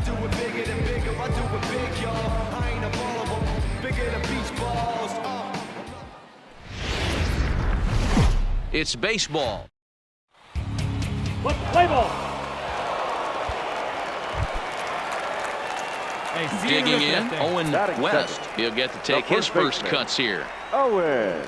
do it bigger than bigger. I do it big, y'all. I ain't a ball of them. Bigger than beach balls. It's baseball. Let's play ball. Hey, Digging in, Owen West. He'll get to take his first cuts here. Owen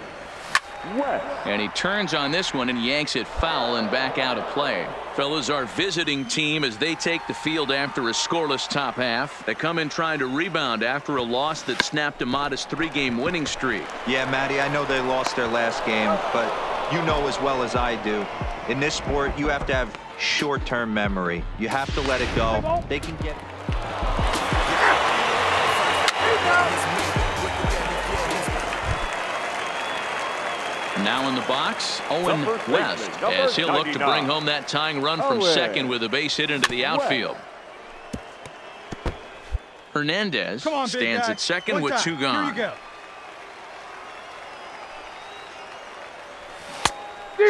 West. And he turns on this one and yanks it foul and back out of play. Fellas, our visiting team, as they take the field after a scoreless top half. They come in trying to rebound after a loss that snapped a modest 3-game winning streak. Yeah, Matty, I know they lost their last game, but you know as well as I do, in this sport, you have to have short-term memory. You have to let it go. They can get... Now in the box, Owen West, as he'll look to bring home that tying run from second with a base hit into the outfield. Hernandez stands at second with 2 gone.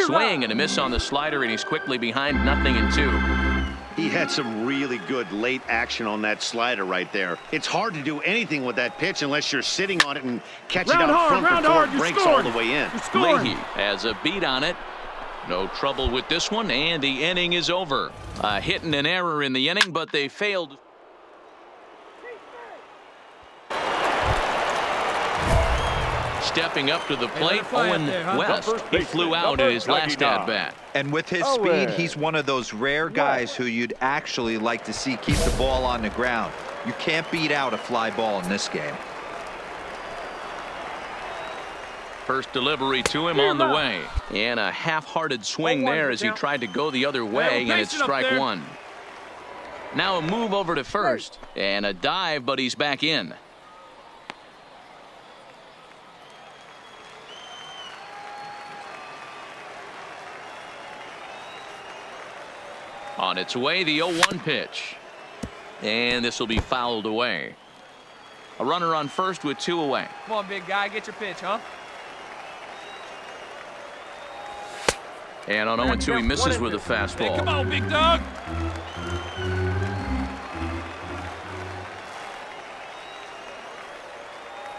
Swing and a miss on the slider, and he's quickly behind 0-2. He had some really good late action on that slider right there. It's hard to do anything with that pitch unless you're sitting on it and catch it out front before it breaks all the way in. Leahy has a beat on it. No trouble with this one, and the inning is over. A hit and an error in the inning, but they failed. Stepping up to the plate, Owen West. He flew out in his last at-bat. And with his speed, he's one of those rare guys who you'd actually like to see keep the ball on the ground. You can't beat out a fly ball in this game. First delivery to him on the way. And a half-hearted swing there as he tried to go the other way, and it's strike one. Now a move over to first. And a dive, but he's back in. On its way, the 0-1 pitch. And this will be fouled away. A runner on first with 2 away. Come on, big guy, get your pitch, huh? And on 0-2, he misses with a fastball. Hey, come on, big dog.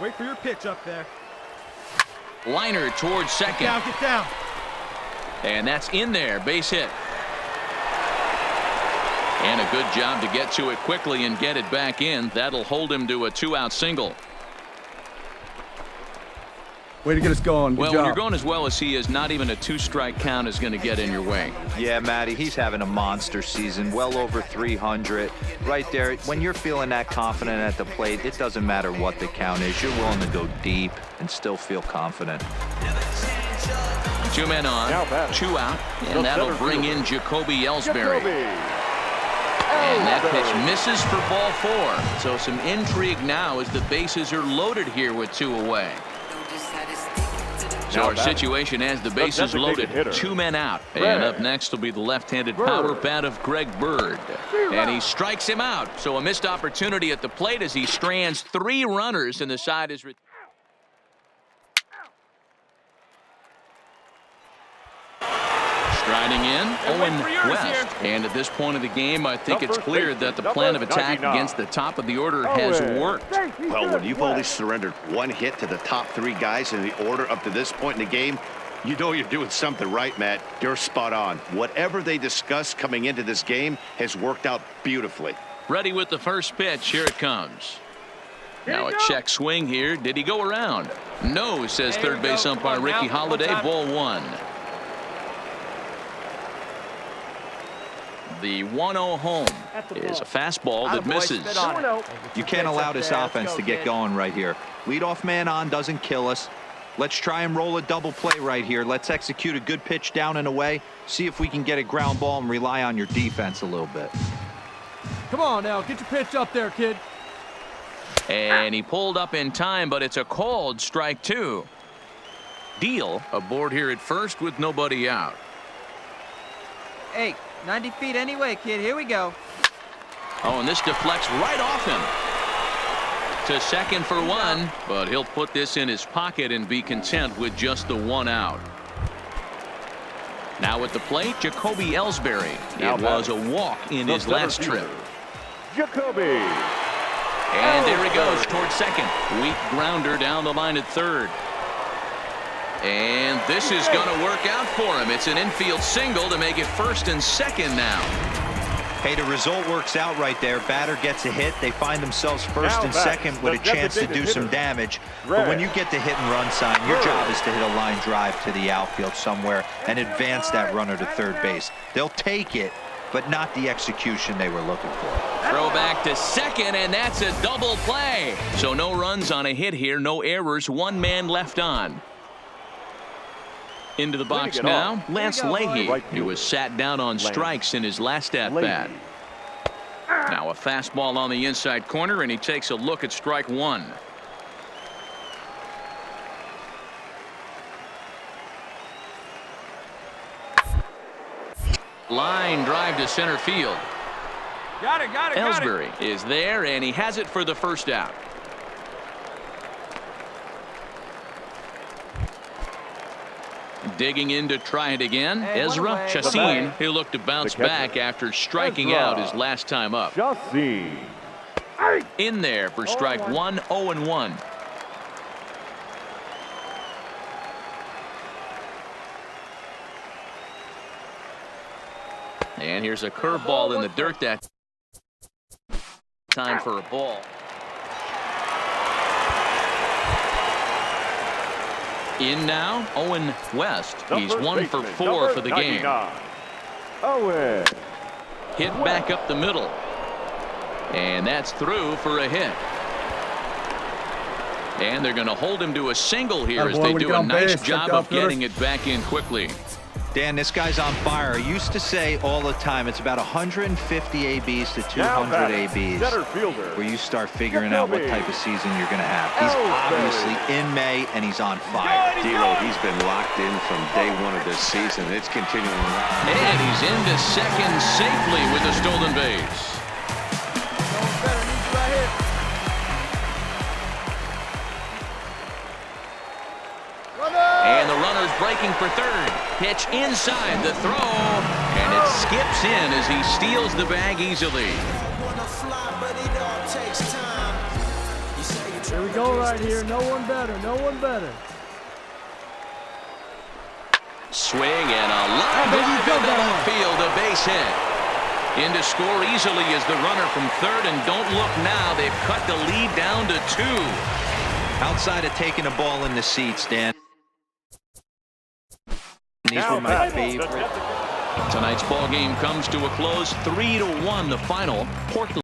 Wait for your pitch up there. Liner towards second. Get down. And that's in there. Base hit. And a good job to get to it quickly and get it back in. That'll hold him to a 2-out single. Way to get us going. Good well, job. when you're going as well as he is, not even a 2-strike count is going to get in your way. Yeah, Matty, he's having a monster season, well over 300. Right there, when you're feeling that confident at the plate, it doesn't matter what the count is. You're willing to go deep and still feel confident. 2 men on, 2 out, and that'll bring in Jacoby Ellsbury. And that pitch misses for ball 4. So some intrigue now as the bases are loaded here with 2 away. So our situation as the bases loaded, 2 men out. And up next will be the left-handed power bat of Greg Bird. And he strikes him out. So a missed opportunity at the plate as he strands 3 runners, and the side is... Striding in, Owen West. And at this point of the game, I think it's clear that the plan of attack against the top of the order has worked. Well, when you've only surrendered 1 hit to the top 3 guys in the order up to this point in the game, you know you're doing something right, Matt. You're spot on. Whatever they discussed coming into this game has worked out beautifully. Ready with the first pitch. Here it comes. Now a check swing here. Did he go around? No, says third base umpire Ricky Holiday. Ball 1. The 1-0 home is a fastball that misses. You can't allow this offense to get going right here. Leadoff man on doesn't kill us. Let's try and roll a double play right here. Let's execute a good pitch down and away. See if we can get a ground ball and rely on your defense a little bit. Come on now, get your pitch up there, kid. And he pulled up in time, but it's a called strike 2. Deal aboard here at first with nobody out. Hey, 90 feet anyway, kid. Here we go. Oh, and this deflects right off him. To second for 1, but he'll put this in his pocket and be content with just the 1 out. Now at the plate, Jacoby Ellsbury. It was a walk in his last trip. Jacoby. And there he goes towards second. Weak grounder down the line at third. And this is going to work out for him. It's an infield single to make it first and second now. Hey, the result works out right there. Batter gets a hit. They find themselves first and second with a chance to do some damage. But when you get the hit and run sign, your job is to hit a line drive to the outfield somewhere and advance that runner to third base. They'll take it, but not the execution they were looking for. Throw back to second, and that's a double play. So no runs on a hit here, no errors, one man left on. Into the box now, Lance Leahy, who was sat down on strikes in his last at-bat. Now a fastball on the inside corner, and he takes a look at strike one. Line drive to center field. Got it. Ellsbury is there, and he has it for the first out. Digging in to try it again. Ezra Chacin, who looked to bounce back after striking out his last time up. Chacin. In there for strike one, 0-1. And here's a curveball in the dirt that time for a ball. In now, Owen West. He's 1 for 4 for the game. Owen. Hit back up the middle. And that's through for a hit. And they're going to hold him to a single here as they do a nice job of getting it back in quickly. Dan, this guy's on fire. I used to say all the time, it's about 150 ABs to 200 ABs where you start figuring out what type of season you're going to have. He's obviously in May, and he's on fire. D'Lo, he's been locked in from day one of this season. It's continuing. And he's into second safely with a stolen base. And the runner's breaking for third. Pitch inside the throw, and it skips in as he steals the bag easily. Here we go right here. No one better. Swing and a line drive into left field, a base hit. In to score easily is the runner from third, and don't look now. They've cut the lead down to 2. Outside of taking a ball in the seats, Dan. These were my favorite. Tonight's ball game comes to a close, 3-1 the final. Portland